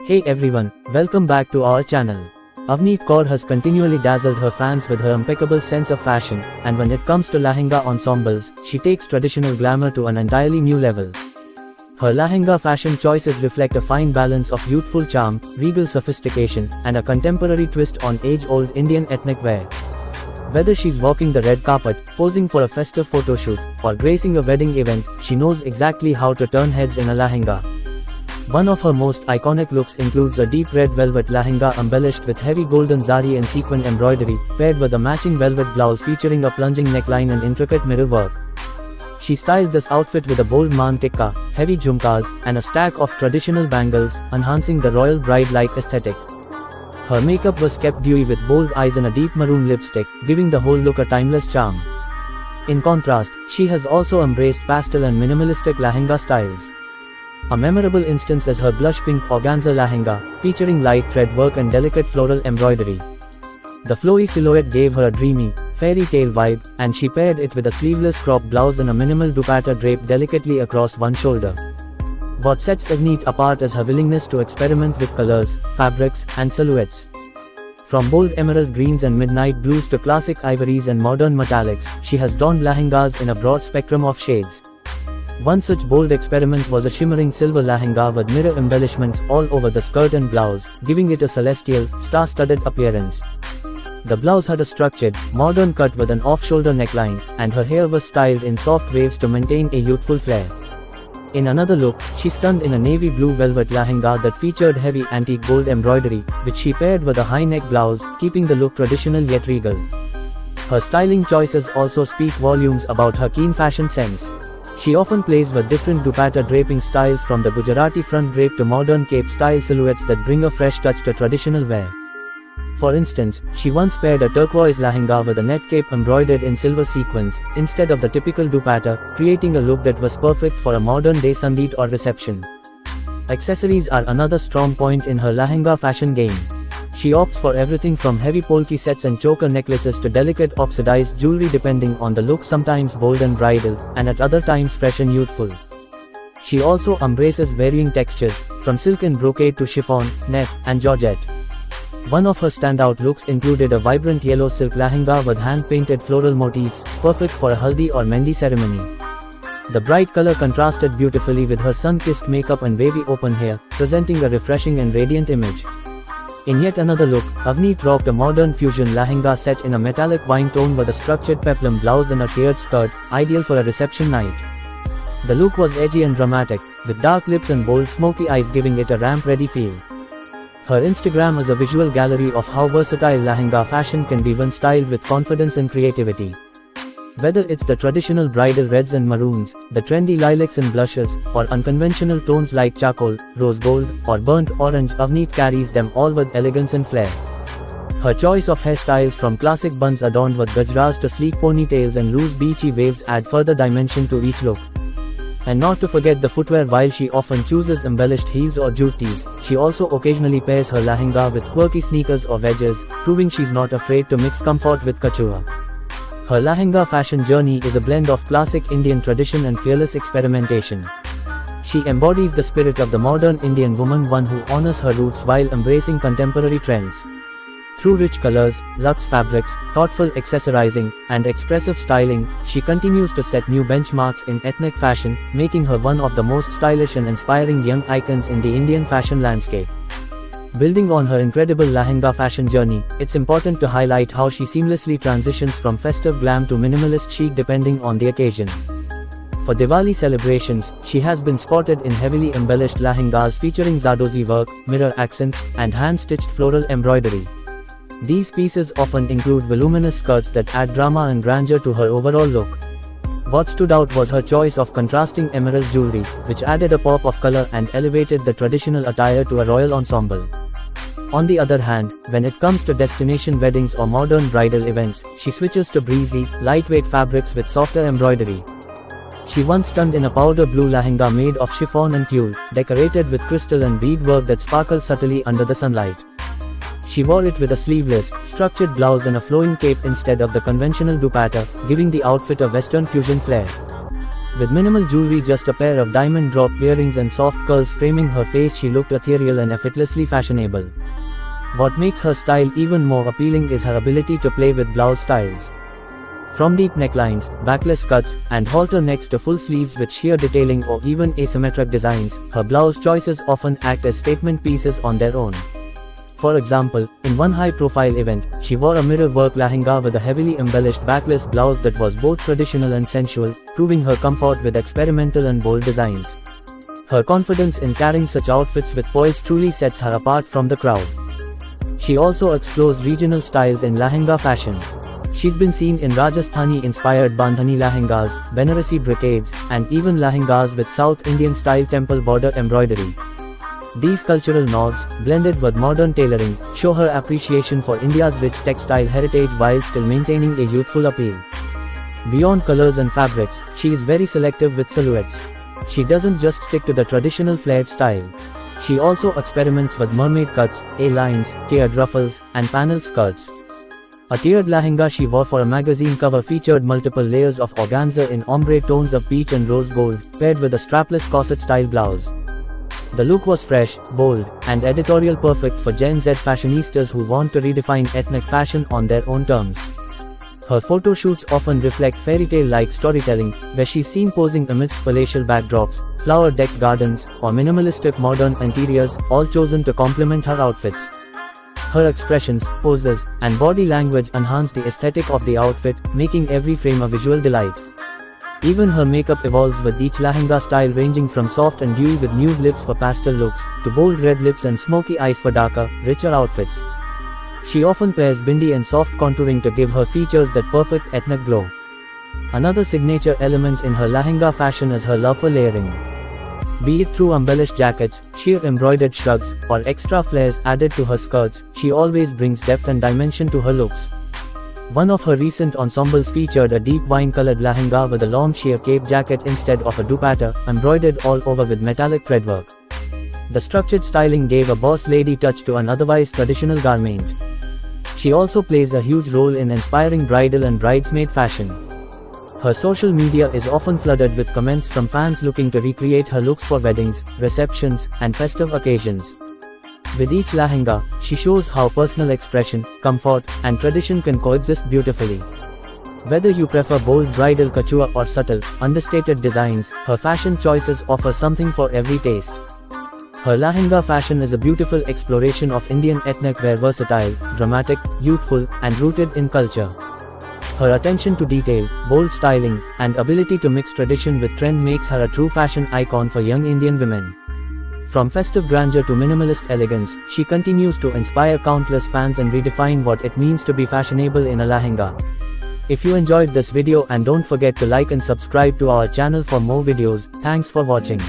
Hey everyone, welcome back to our channel. Avneet Kaur has continually dazzled her fans with her impeccable sense of fashion, and when it comes to lehenga ensembles, she takes traditional glamour to an entirely new level. Her lehenga fashion choices reflect a fine balance of youthful charm, regal sophistication, and a contemporary twist on age-old Indian ethnic wear. Whether she's walking the red carpet, posing for a festive photo shoot, or gracing a wedding event, she knows exactly how to turn heads in a lehenga. One of her most iconic looks includes a deep red velvet lehenga embellished with heavy golden zari and sequin embroidery, paired with a matching velvet blouse featuring a plunging neckline and intricate mirror work. She styled this outfit with a bold maan tikka, heavy jhumkas, and a stack of traditional bangles, enhancing the royal bride-like aesthetic. Her makeup was kept dewy with bold eyes and a deep maroon lipstick, giving the whole look a timeless charm. In contrast, she has also embraced pastel and minimalistic lehenga styles. A memorable instance is her blush pink organza lehenga, featuring light thread work and delicate floral embroidery. The flowy silhouette gave her a dreamy, fairy tale vibe, and she paired it with a sleeveless crop blouse and a minimal dupatta draped delicately across one shoulder. What sets Avneet apart is her willingness to experiment with colors, fabrics, and silhouettes. From bold emerald greens and midnight blues to classic ivories and modern metallics, she has donned lehengas in a broad spectrum of shades. One such bold experiment was a shimmering silver lehenga with mirror embellishments all over the skirt and blouse, giving it a celestial, star-studded appearance. The blouse had a structured, modern cut with an off-shoulder neckline, and her hair was styled in soft waves to maintain a youthful flair. In another look, she stunned in a navy blue velvet lehenga that featured heavy antique gold embroidery, which she paired with a high-neck blouse, keeping the look traditional yet regal. Her styling choices also speak volumes about her keen fashion sense. She often plays with different dupatta draping styles, from the Gujarati front drape to modern cape-style silhouettes that bring a fresh touch to traditional wear. For instance, she once paired a turquoise lehenga with a net cape embroidered in silver sequins, instead of the typical dupatta, creating a look that was perfect for a modern-day sangeet or reception. Accessories are another strong point in her lehenga fashion game. She opts for everything from heavy polki sets and choker necklaces to delicate oxidized jewelry, depending on the look, sometimes bold and bridal, and at other times fresh and youthful. She also embraces varying textures, from silk and brocade to chiffon, net, and georgette. One of her standout looks included a vibrant yellow silk lehenga with hand-painted floral motifs, perfect for a haldi or mehndi ceremony. The bright color contrasted beautifully with her sun-kissed makeup and wavy open hair, presenting a refreshing and radiant image. In yet another look, Avneet rocked a modern fusion lehenga set in a metallic wine tone with a structured peplum blouse and a tiered skirt, ideal for a reception night. The look was edgy and dramatic, with dark lips and bold smoky eyes giving it a ramp-ready feel. Her Instagram is a visual gallery of how versatile lehenga fashion can be when styled with confidence and creativity. Whether it's the traditional bridal reds and maroons, the trendy lilacs and blushes, or unconventional tones like charcoal, rose gold, or burnt orange, Avneet carries them all with elegance and flair. Her choice of hairstyles, from classic buns adorned with gajras to sleek ponytails and loose beachy waves, add further dimension to each look. And not to forget the footwear. While she often chooses embellished heels or juttis, she also occasionally pairs her lehenga with quirky sneakers or wedges, proving she's not afraid to mix comfort with couture. Her lehenga fashion journey is a blend of classic Indian tradition and fearless experimentation. She embodies the spirit of the modern Indian woman, one who honors her roots while embracing contemporary trends. Through rich colors, luxe fabrics, thoughtful accessorizing, and expressive styling, she continues to set new benchmarks in ethnic fashion, making her one of the most stylish and inspiring young icons in the Indian fashion landscape. Building on her incredible lehenga fashion journey, it's important to highlight how she seamlessly transitions from festive glam to minimalist chic depending on the occasion. For Diwali celebrations, she has been spotted in heavily embellished lehengas featuring zardozi work, mirror accents, and hand-stitched floral embroidery. These pieces often include voluminous skirts that add drama and grandeur to her overall look. What stood out was her choice of contrasting emerald jewelry, which added a pop of color and elevated the traditional attire to a royal ensemble. On the other hand, when it comes to destination weddings or modern bridal events, she switches to breezy, lightweight fabrics with softer embroidery. She once stunned in a powder blue lehenga made of chiffon and tulle, decorated with crystal and beadwork that sparkled subtly under the sunlight. She wore it with a sleeveless, structured blouse and a flowing cape instead of the conventional dupatta, giving the outfit a Western fusion flair. With minimal jewelry, just a pair of diamond drop earrings and soft curls framing her face, she looked ethereal and effortlessly fashionable. What makes her style even more appealing is her ability to play with blouse styles. From deep necklines, backless cuts, and halter necks to full sleeves with sheer detailing or even asymmetric designs, her blouse choices often act as statement pieces on their own. For example, in one high-profile event, she wore a mirror-work lehenga with a heavily embellished backless blouse that was both traditional and sensual, proving her comfort with experimental and bold designs. Her confidence in carrying such outfits with poise truly sets her apart from the crowd. She also explores regional styles in lehenga fashion. She's been seen in Rajasthani-inspired bandhani lehengas, Banarasi brocades, and even lehengas with South Indian-style temple border embroidery. These cultural nods, blended with modern tailoring, show her appreciation for India's rich textile heritage while still maintaining a youthful appeal. Beyond colors and fabrics, she is very selective with silhouettes. She doesn't just stick to the traditional flared style. She also experiments with mermaid cuts, A-lines, tiered ruffles, and panel skirts. A tiered lehenga she wore for a magazine cover featured multiple layers of organza in ombre tones of peach and rose gold, paired with a strapless corset-style blouse. The look was fresh, bold, and editorial, perfect for Gen Z fashionistas who want to redefine ethnic fashion on their own terms. Her photo shoots often reflect fairy tale-like storytelling, where she's seen posing amidst palatial backdrops, flower-decked gardens, or minimalistic modern interiors, all chosen to complement her outfits. Her expressions, poses, and body language enhance the aesthetic of the outfit, making every frame a visual delight. Even her makeup evolves with each lehenga style, ranging from soft and dewy with nude lips for pastel looks, to bold red lips and smoky eyes for darker, richer outfits. She often pairs bindi and soft contouring to give her features that perfect ethnic glow. Another signature element in her lehenga fashion is her love for layering. Be it through embellished jackets, sheer embroidered shrugs, or extra flares added to her skirts, she always brings depth and dimension to her looks. One of her recent ensembles featured a deep wine-colored lehenga with a long sheer cape jacket instead of a dupatta, embroidered all over with metallic threadwork. The structured styling gave a boss lady touch to an otherwise traditional garment. She also plays a huge role in inspiring bridal and bridesmaid fashion. Her social media is often flooded with comments from fans looking to recreate her looks for weddings, receptions, and festive occasions. With each lehenga, she shows how personal expression, comfort, and tradition can coexist beautifully. Whether you prefer bold bridal couture or subtle, understated designs, her fashion choices offer something for every taste. Her lehenga fashion is a beautiful exploration of Indian ethnic wear, versatile, dramatic, youthful, and rooted in culture. Her attention to detail, bold styling, and ability to mix tradition with trend makes her a true fashion icon for young Indian women. From festive grandeur to minimalist elegance, she continues to inspire countless fans and redefine what it means to be fashionable in a lehenga. If you enjoyed this video, and don't forget to like and subscribe to our channel for more videos. Thanks for watching.